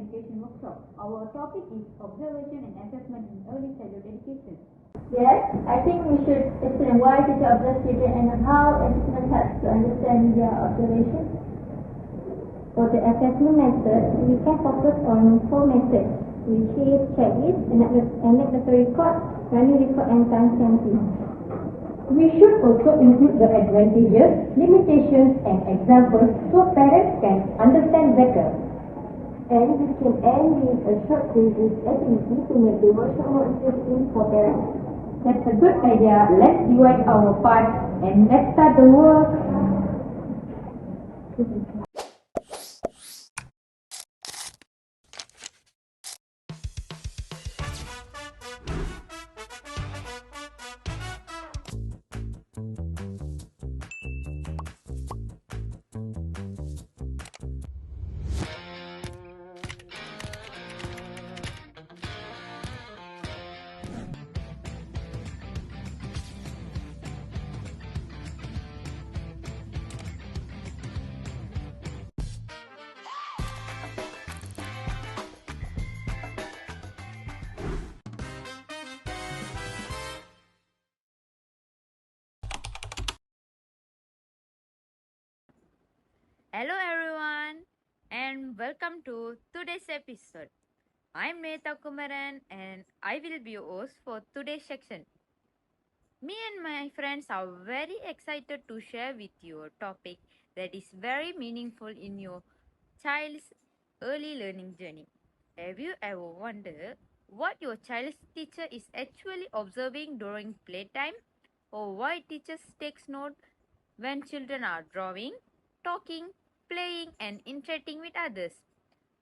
Education Workshop. Our topic is observation and assessment in early childhood education. Yes, I think we should explain why teacher observes children and how assessment helps to understand their observations. For the assessment method, we can focus on 4 methods, which is checklist, anecdotal record, running record, and time stamping. We should also include the advantages, limitations, and examples so parents can understand better. And we can end with a short quiz activity to make the workshop more interesting for parents. That's a good idea. Let's divide our parts and let's start the work. Hello everyone and welcome to today's episode. I'm Neta Kumaran and I will be your host for today's section. Me and my friends are very excited to share with you a topic that is very meaningful in your child's early learning journey. Have you ever wondered what your child's teacher is actually observing during playtime, or why teachers takes note when children are drawing, talking, playing and interacting with others?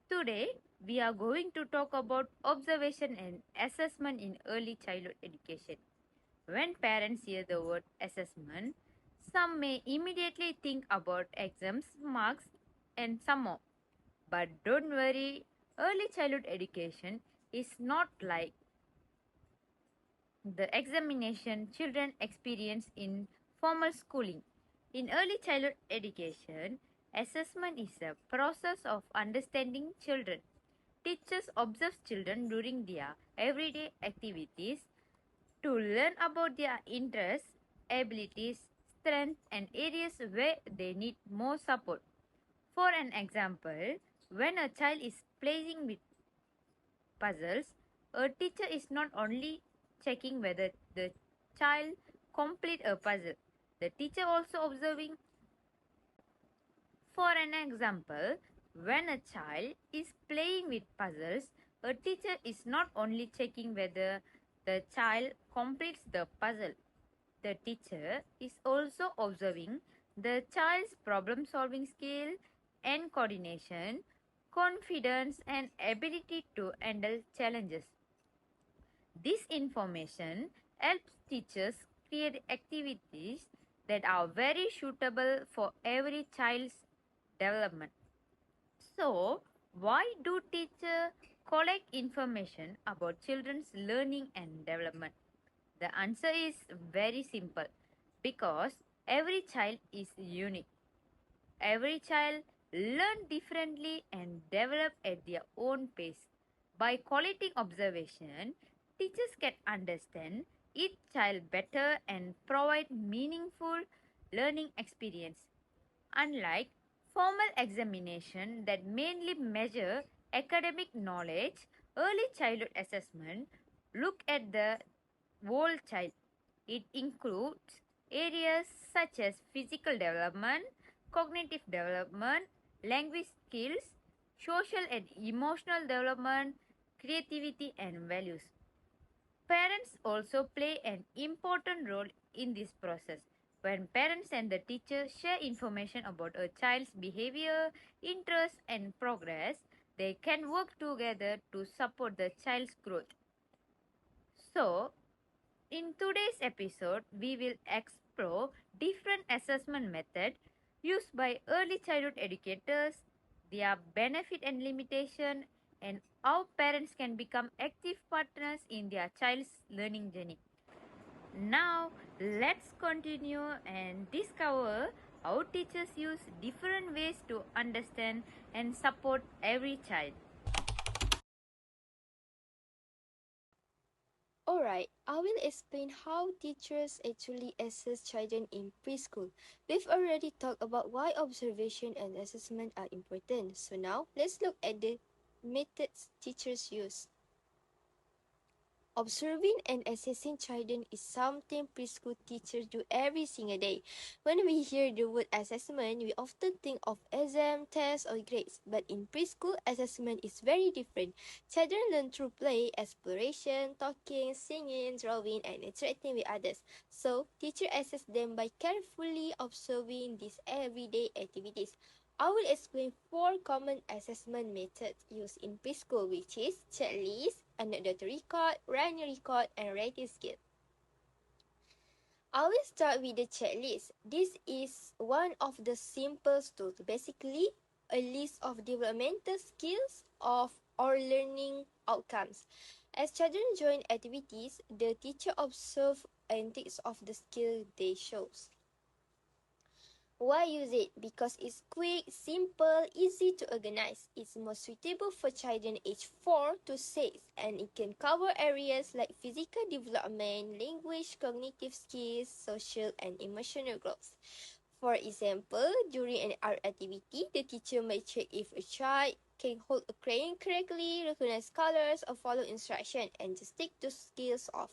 Today, we are going to talk about observation and assessment in early childhood education. When parents hear the word assessment, some may immediately think about exams, marks, and some more. But don't worry, early childhood education is not like the examination children experience in formal schooling. In early childhood education, assessment is a process of understanding children. Teachers observe children during their everyday activities to learn about their interests, abilities, strengths, and areas where they need more support. For an example, when a child is playing with puzzles, a teacher is not only checking whether the child complete a puzzle, the teacher also observing. For an example, when a child is playing with puzzles, a teacher is not only checking whether the child completes the puzzle, the teacher is also observing the child's problem solving skill and coordination, confidence, and ability to handle challenges. This information helps teachers create activities that are very suitable for every child's development. So, why do teachers collect information about children's learning and development? The answer is very simple, because every child is unique. Every child learn differently and develop at their own pace. By collecting observation, teachers can understand each child better and provide meaningful learning experience. Unlike formal examination that mainly measure academic knowledge, early childhood assessment look at the whole child. It includes areas such as physical development, cognitive development, language skills, social and emotional development, creativity, and values. Parents also play an important role in this process. When parents and the teacher share information about a child's behavior, interests, and progress, they can work together to support the child's growth. So, in today's episode, we will explore different assessment methods used by early childhood educators, their benefit and limitation, and how parents can become active partners in their child's learning journey. Now, let's continue and discover how teachers use different ways to understand and support every child. Alright, I will explain how teachers actually assess children in preschool. We've already talked about why observation and assessment are important. So now, let's look at the methods teachers use. Observing and assessing children is something preschool teachers do every single day. When we hear the word assessment, we often think of exam, tests, or grades. But in preschool, assessment is very different. Children learn through play, exploration, talking, singing, drawing, and interacting with others. So, teachers assess them by carefully observing these everyday activities. I will explain 4 common assessment methods used in preschool, which is checklist, anecdotal record, running record, and rating scale. I will start with the checklist. This is one of the simplest tools. Basically, a list of developmental skills or learning outcomes. As children join activities, the teacher observes and takes of the skill they show. Why use it? Because it's quick, simple, easy to organize. It's more suitable for children aged 4 to 6 and it can cover areas like physical development, language, cognitive skills, social and emotional growth. For example, during an art activity, the teacher may check if a child can hold a crayon correctly, recognize colors, or follow instructions, and just take the skills off.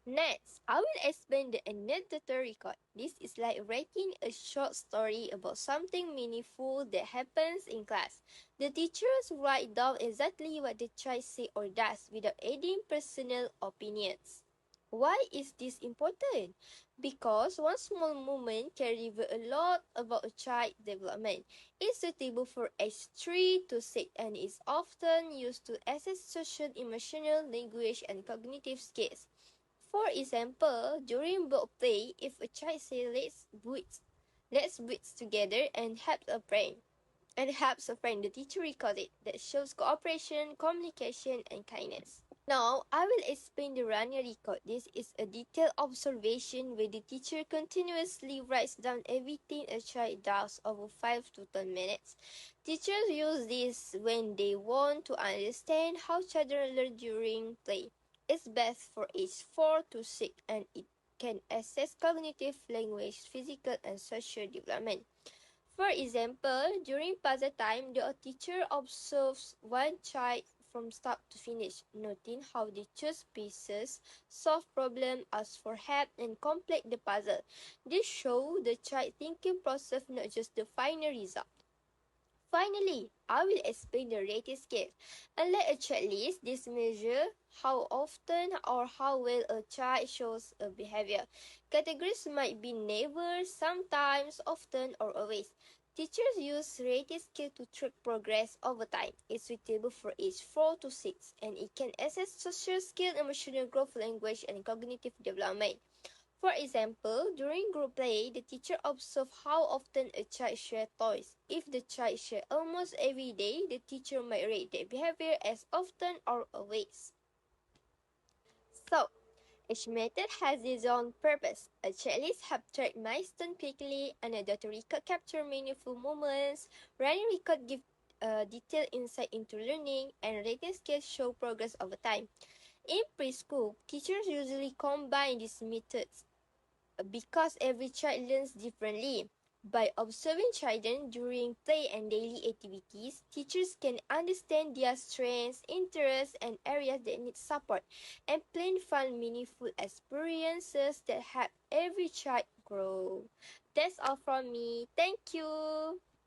Next, I will explain the anecdotal record. This is like writing a short story about something meaningful that happens in class. The teachers write down exactly what the child says or does without adding personal opinions. Why is this important? Because one small moment can reveal a lot about a child's development. It's suitable for age 3 to 6 and is often used to assess social, emotional, language, and cognitive skills. For example, during book play, if a child says let's build together and helps a friend, the teacher records it. That shows cooperation, communication, and kindness. Now, I will explain the running record. This is a detailed observation where the teacher continuously writes down everything a child does over 5 to 10 minutes. Teachers use this when they want to understand how children learn during play. It's best for age 4 to 6 and it can assess cognitive, language, physical, and social development. For example, during puzzle time, the teacher observes one child from start to finish, noting how they choose pieces, solve problems, ask for help, and complete the puzzle. This shows the child thinking process, not just the final result. Finally, I will explain the rating scale. Unlike a checklist, this measures how often or how well a child shows a behavior. Categories might be never, sometimes, often, or always. Teachers use rating scale to track progress over time. It's suitable for age 4 to 6 and it can assess social skill, emotional growth, language, and cognitive development. For example, during group play, the teacher observes how often a child shares toys. If the child shares almost every day, the teacher might rate their behavior as often or always. So, each method has its own purpose. A checklist helps track milestones quickly, anecdotal record capture meaningful moments, running record give detailed insight into learning, and rating scales show progress over time. In preschool, teachers usually combine these methods because every child learns differently. By observing children during play and daily activities, teachers can understand their strengths, interests, and areas that need support, and plan fun, meaningful experiences that help every child grow. That's all from me. Thank you.